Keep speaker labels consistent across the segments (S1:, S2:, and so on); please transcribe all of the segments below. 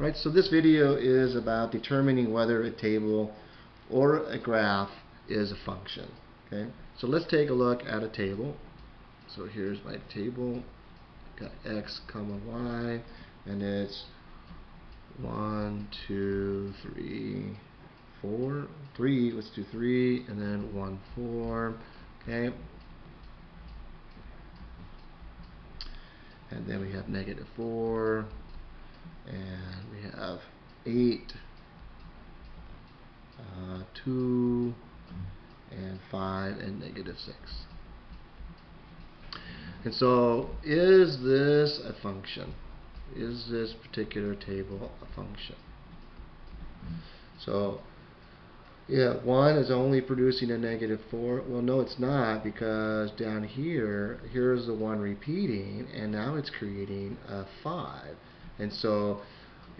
S1: Right, so this video is about determining whether a table or a graph is a function. Okay, so let's take a look at a table. So here's my table. Got x comma y, and it's 1, 2, 3, 4, 3. Let's do 3, and then 1, 4. Okay, and then we have -4, and we have 8, 2, and 5, and -6. And so, is this a function? Is this particular table a function? So, yeah, 1 is only producing a -4. Well, no, it's not, because down here, here's the 1 repeating, and now it's creating a 5. And so,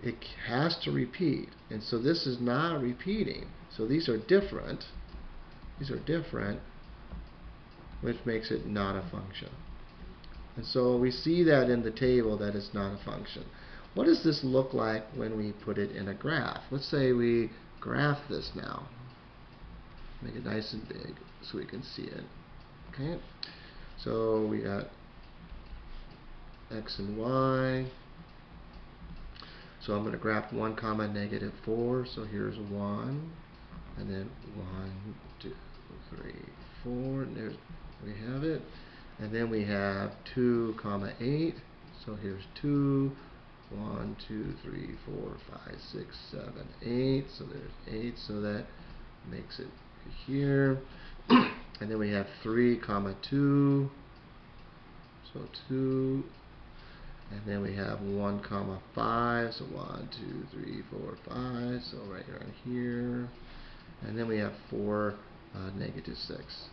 S1: it has to repeat. And so, this is not repeating. So, these are different. These are different, which makes it not a function. And so we see that in the table that it's not a function. What does this look like when we put it in a graph? Let's say we graph this now. Make it nice and big so we can see it. Okay, so we got x and y. So I'm going to graph 1 comma -4. So here's 1, and then 1, 2, 3, 4, and there's, we have it. And then we have 2 comma 8. So here's 2, 1, 2, 3, 4, 5, 6, 7, 8. So there's 8. So that makes it here. And then we have 3 comma 2. So 2. And then we have 1 comma 5. So 1, 2, 3, 4, 5. So right around here. And then we have 4 -6.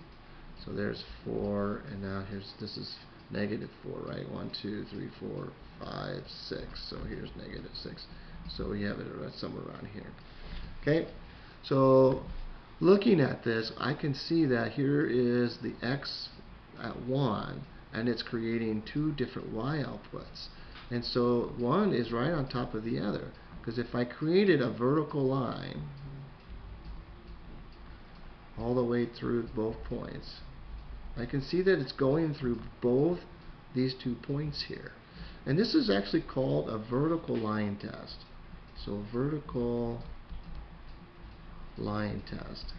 S1: So there's 4, and now here's, this is -4, right? 1, 2, 3, 4, 5, 6. So here's -6. So we have it somewhere around here. Okay, so looking at this, I can see that here is the x at 1, and it's creating 2 different y outputs. And so 1 is right on top of the other, because if I created a vertical line all the way through both points, I can see that it's going through both these 2 points here. And this is actually called a vertical line test. So vertical line test.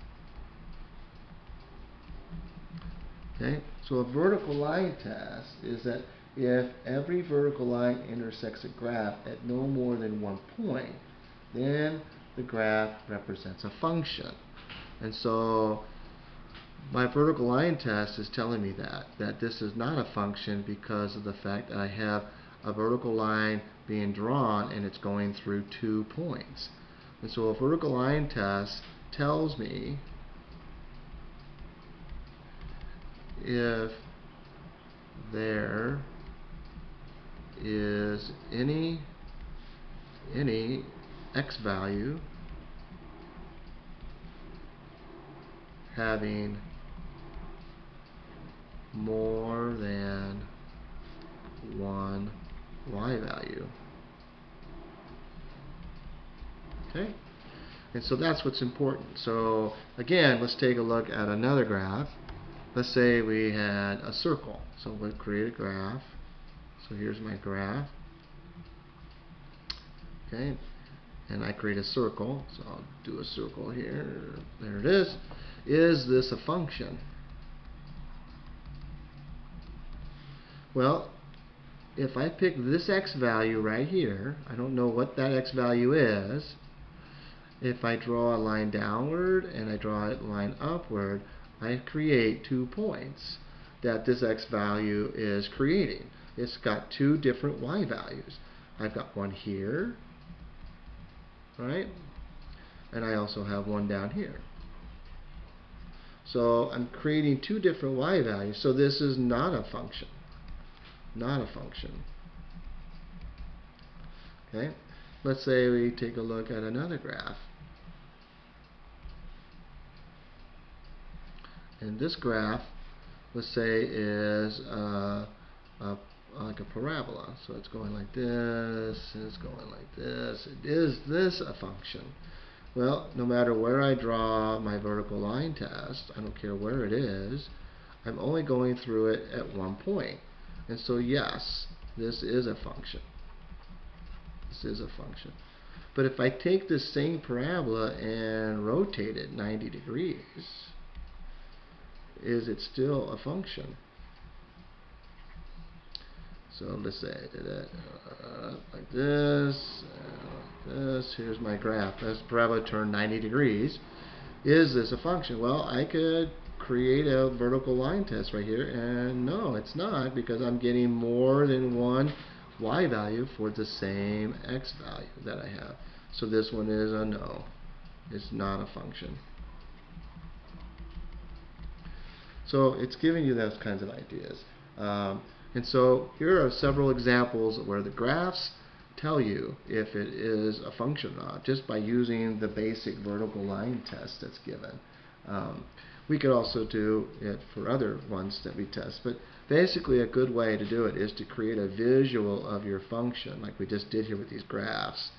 S1: Okay, so a vertical line test is that if every vertical line intersects a graph at no more than 1 point, then the graph represents a function. And so my vertical line test is telling me that this is not a function, because of the fact that I have a vertical line being drawn and it's going through 2 points. And so a vertical line test tells me if there is any x value having more than 1 y value. Okay, and so that's what's important. So again, let's take a look at another graph. Let's say we had a circle. So we'll create a graph. So here's my graph. Okay, and I create a circle. So I'll do a circle here. There it is. Is this a function? Well, if I pick this x value right here, I don't know what that x value is. If I draw a line downward and I draw a line upward, I create 2 points that this x value is creating. It's got 2 different y values. I've got one here, right? And I also have one down here. So I'm creating 2 different y values. So this is not a function. Not a function. Okay? Let's say we take a look at another graph. And this graph, let's say, is a like a parabola. So it's going like this, and it's going like this. Is this a function? Well, no matter where I draw my vertical line test, I don't care where it is, I'm only going through it at one point. And so yes, this is a function. This is a function. But if I take this same parabola and rotate it 90 degrees, is it still a function? So let's say I did it like this, like this. Here's my graph. This parabola turned 90 degrees. Is this a function? Well, I could create a vertical line test right here, and no, it's not, because I'm getting more than one y value for the same x value that I have. So this one is a no. It's not a function. So it's giving you those kinds of ideas. And so here are several examples where the graphs tell you if it is a function or not, just by using the basic vertical line test that's given. We could also do it for other ones that we test, but basically a good way to do it is to create a visual of your function, like we just did here with these graphs,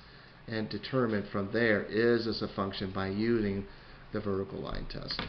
S1: and determine from there, is this a function, by using the vertical line test.